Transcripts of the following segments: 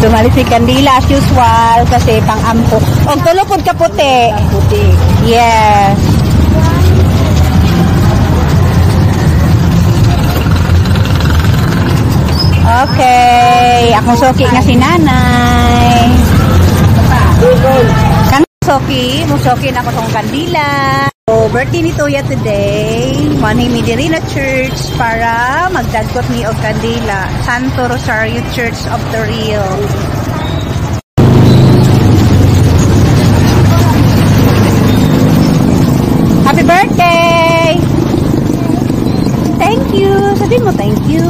Sumalit si Candila as usual kasi pang-ampo. O, tulupod ka puti. Puti. Yes. Okay. Akong suki nga si nanay. Kan suki. Musuki na ako tong Candila. So, birthday ni Toya today. Manay mi diri na church para magdagkot ni og Candila. Santo Rosario Church of the Rio. Happy birthday! Thank you. Sabihin mo thank you.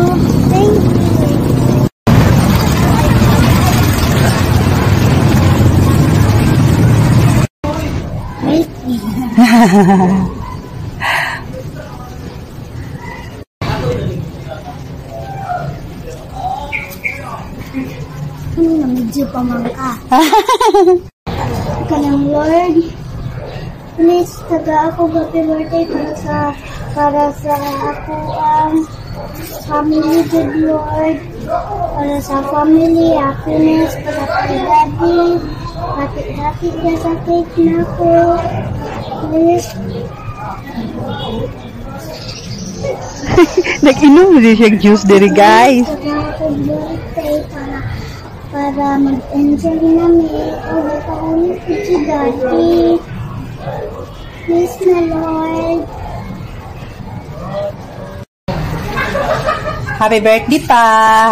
Thank you. Ano na medyo pamangka. Kanang Lord, please taga ako happy birthday para sa ako family, good Lord, para sa family happiness, para kay daddy, hati-hati ka sa cake na ko, please. Nag-inom din siya juice diri guys. Taga ako birthday para mag-enjoy namin. Para paulit ko si daddy. Please na Lord. Happy birthday pa.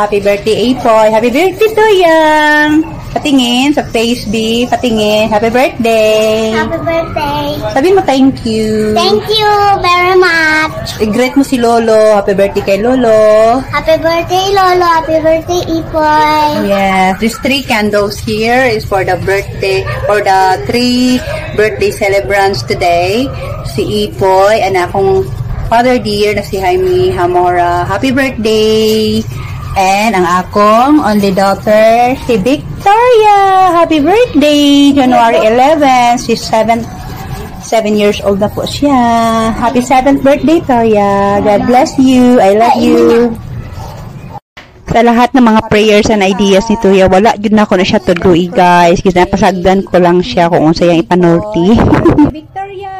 Happy birthday Apoy. Happy birthday Toyang. Patingin sa face B. Patingin. Happy birthday. Happy birthday. Sabihin mo thank you. Thank you very much. I-greet mo si Lolo. Happy birthday kay Lolo. Happy birthday, Lolo. Happy birthday, Ipoy. Yes, these 3 candles here is for the birthday, for the 3 birthday celebrants today. Si Ipoy, and akong father dear na si Jaime Hamora. Happy birthday! And ang akong only daughter, si Victoria. Happy birthday! January 11. She's 7 years old na po siya. Happy 7th birthday, Toya. God bless you. I love you. Sa lahat ng mga prayers and ideas ni Toya, wala yun na ako na siya tuloy, guys. Kasi napasagdan ko lang siya kung unsa yung ipanulti. Victoria!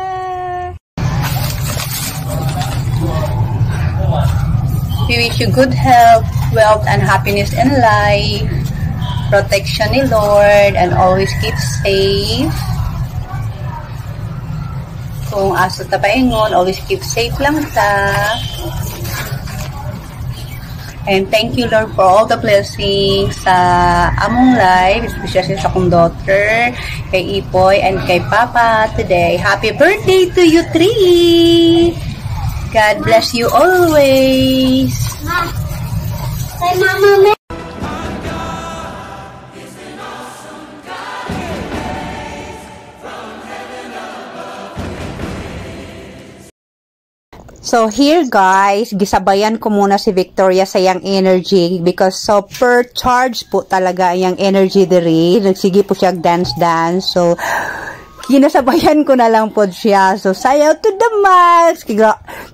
We wish you good health, wealth, and happiness in life. Protection ni Lord, and always keep safe. Kung aso ta paingon, always keep safe lang ta. And thank you, Lord, for all the blessings sa among life, especially sa akong daughter, kay Ipoy, and kay Papa today. Happy birthday to you three! God bless you always! Kay Mama So here guys, gisabayan ko muna si Victoria sa yang energy because super charged po talaga yung energy diri. Nagsige po siya dance. So kinasabayan ko na lang po siya. So sayaw to the max.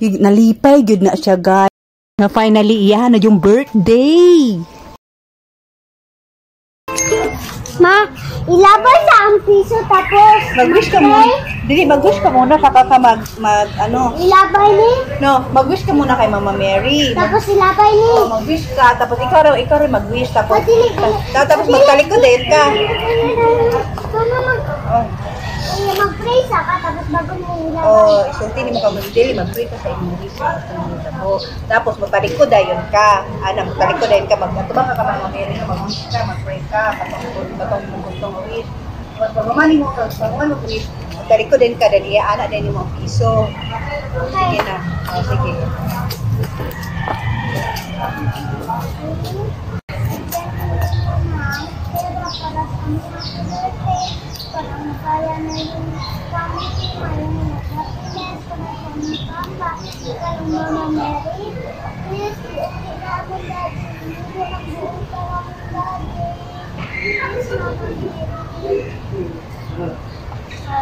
Nalipay good na siya guys. Na finally iyan na yung birthday. Ma, ilabay sa ang piso tapos Mag-wish ka muna. Dili, mag-wish ka muna saka ka ano. ilabay ni No, mag-wish ka muna kay Mama Mary. tapos ilabay ni Oh, mag-wish ka, tapos ikaw rin mag-wish, tapos Tapos magtalikod ka. mag-pray sa ka tapos bago mo ilabay. Oh, isulti mo ka mag-dili, mag-pray ka sa English. Tapos magtalikod ayon ka. Magtalikod ayon ka, magtubang ka Mama Mary, mag-wish ka, mag-pray ka, patong wish. Pagmamani mo ka, pagmamani mo wish, magtalikod din ka, dali anak din mo ang piso. Sige na. Oh, sige.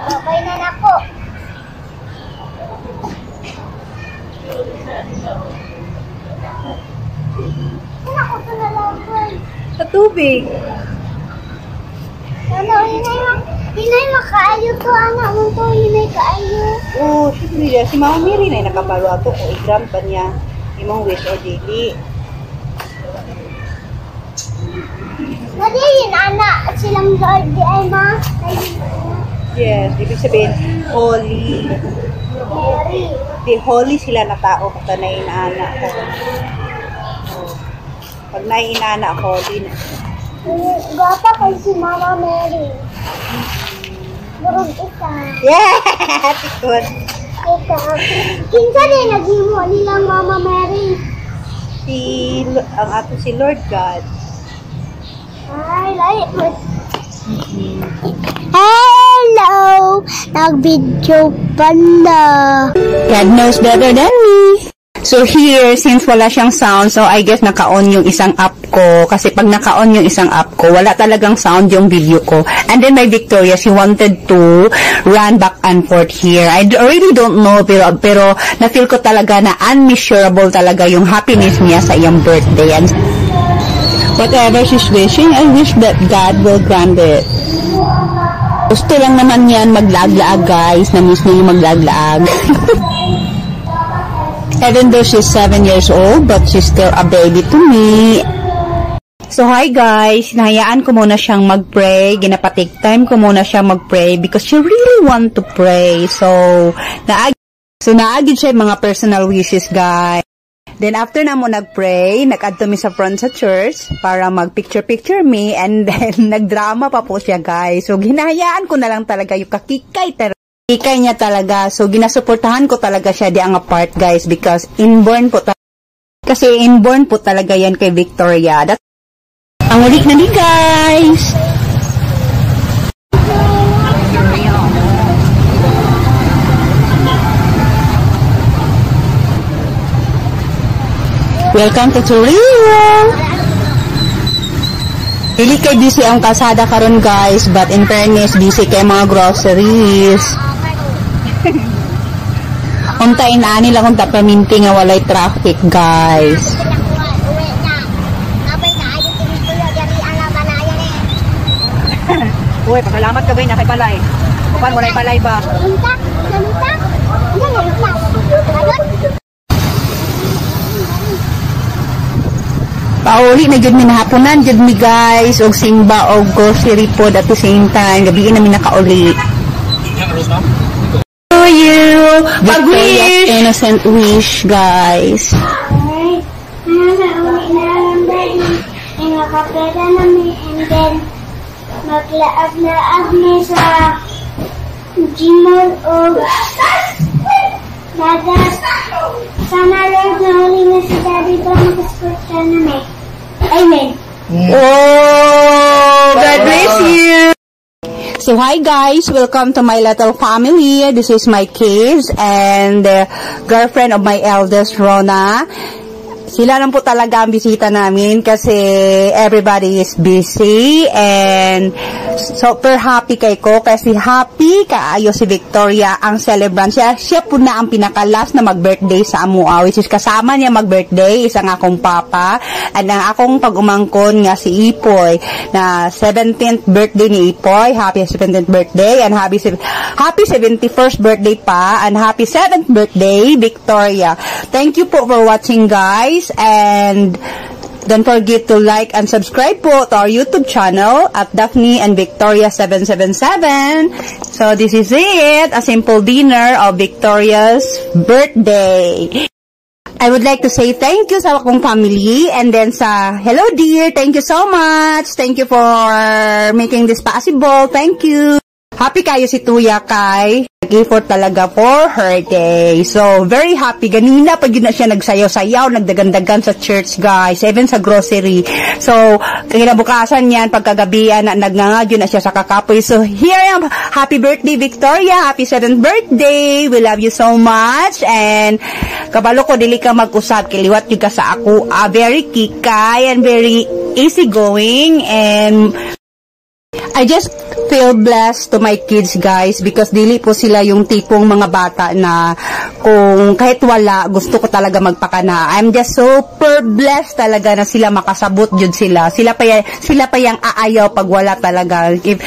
Okay na nako. Ano ko na lang? Sa tubig. Hinay makaayo to, anak mo to, hinay kaayo. Oh, siyempre, si Mama Mary na nakabalo ato kung i-grant pa niya imong wish or daily. Nadiyin, anak, silang Lord di ay ma. Yes, ibig sabihin, holy. Mary. Di holy sila na tao pagka nainana ko. Oh. Pag nainana, holy na. Gapa kay si Mama Mary. Burog isa. Yeah! Tikot. Ikaw. Kinsa din naghimo nilang Mama Mary. Ang ato si Lord God. Ay, lahat mo. Hello! Nag-video pa na. God knows better than me. So here, since wala siyang sound, so I guess naka-on yung isang app ko. Kasi pag naka-on yung isang app ko, wala talagang sound yung video ko. And then my Victoria, she wanted to run back and forth here. I really don't know, pero na-feel ko talaga na unmeasurable talaga yung happiness niya sa iyang birthday. And whatever she's wishing, I wish that God will grant it. Gusto lang naman yan maglaag-laag, guys. Na-miss niya yung maglaag-laag. Even though she's 7 years old, but she's still a baby to me. So, hi guys. Hinahayaan ko muna siyang mag-pray. Ginapatik time ko muna siyang mag-pray because she really want to pray. So, naagid siya mga personal wishes, guys. Then, after na mo nag-pray, nag-add to me sa front sa church para mag-picture-picture me, and then, nag-drama pa po siya, guys. So, hinahayaan ko na lang talaga yung kakikay niya talaga. So, ginasuportahan ko talaga siya di ang apart, guys, because inborn po talaga yan kay Victoria. Ang ulit na ni, guys! Welcome to Torrio! Dili kay busy ang kalsada karon, guys, but in fairness, busy kay mga groceries. Untay na nila kung tapaminti nga walay traffic, guys. Uy, pasalamat ka ba na kay Balay? Kupan, walay Balay ba? Pauli na jud mi nahaponan jud mi, guys, og simba og grocery pod at the same time. Gabi na mi nakauli. To you, Victoria's innocent wish, guys. Ay, nauwi na lang dahil ay makapera namin, and then maglaag-laag na sa Gmall o dagat. Sana Lord na huli na si Daddy para makasport siya namin. Amen. Oh, God bless you. So, hi guys, welcome to my little family. This is my kids and the girlfriend of my eldest, Rona. Sila lang po talaga ang bisita namin kasi everybody is busy, and super happy kay ko kasi happy kaayo si Victoria ang celebrant. Siya po na ang pinaka-last na mag-birthday sa amua, which is kasama niya mag-birthday, isang akong papa, at ang akong pag-umangkon nga si Ipoy, na 17th birthday ni Ipoy. Happy 17th birthday, and happy 71st birthday pa, and happy 7th birthday, Victoria. Thank you po for watching, guys. And don't forget to like and subscribe po to our YouTube channel at Daphne and Victoria 777. So this is it, a simple dinner of Victoria's birthday. I would like to say thank you sa akong family, and then sa hello dear, thank you so much. Thank you for making this possible. Thank you. Happy kayo si Tuya kay nag-effort talaga for her day. So, very happy. Ganina pag yun na siya nagsayaw-sayaw, nagdagandagan sa church, guys. Even sa grocery. So, kinabukasan yan, pagkagabihan, nagngangadyo na siya sa kakapoy. So, here I am. Happy birthday, Victoria. Happy 7th birthday. We love you so much. And, kabalo ko, dili ka mag-usap. Kiliwat yung ka sa ako. Very kikay and very easygoing. And, I just feel blessed to my kids, guys, because dili po sila yung tipong mga bata na kung kahit wala, gusto ko talaga magpakana. I'm just super blessed talaga na sila makasabot jud sila. Sila pa yang aayaw pag wala talaga. If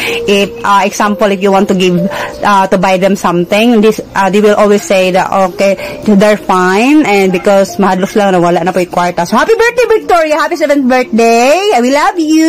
example, if you want to give to buy them something, they will always say that okay, they're fine, and because mahadlos lang na wala na po yung kwarta. So happy birthday, Victoria! Happy 7th birthday! We love you!